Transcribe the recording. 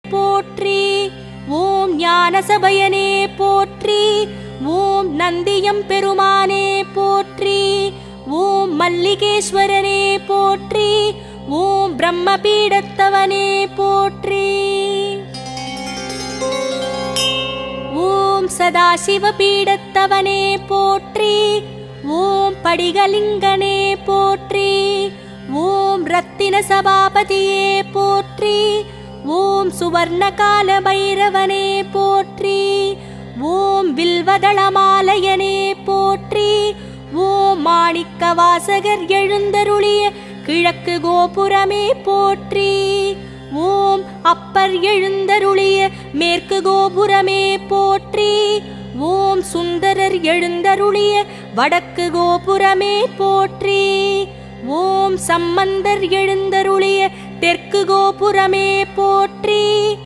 போற்றி. ஓம் ஞானசபையனே போற்றி. ஓம் நந்தியம் பெருமானே போற்றி. ஓம் மல்லிகேஸ்வரனே போற்றி. ஓம் பிரம்மபீடத்தவனே போற்றி. ஓம் சதாசிவபீடத்தவனே போற்றி. ஓம் படிகலிங்கனே போற்றி. ஓம் ரத்தின சபாபதியே போற்றி. ஓம் சுவர்ணகால பைரவனே போற்றி. ஓம் வில்வதளமாலயனே போற்றி. ஓம் மாணிக்க வாசகர் எழுந்தருளிய கிழக்கு கோபுரமே போற்றி. ஓம் அப்பர் எழுந்தருளிய மேற்கு கோபுரமே போற்றி. ஓம் சுந்தரர் எழுந்தருளிய வடக்கு கோபுரமே போற்றி. ஓம் சம்பந்தர் எழுந்தருளிய தெற்கு கோபுரமே போற்றி.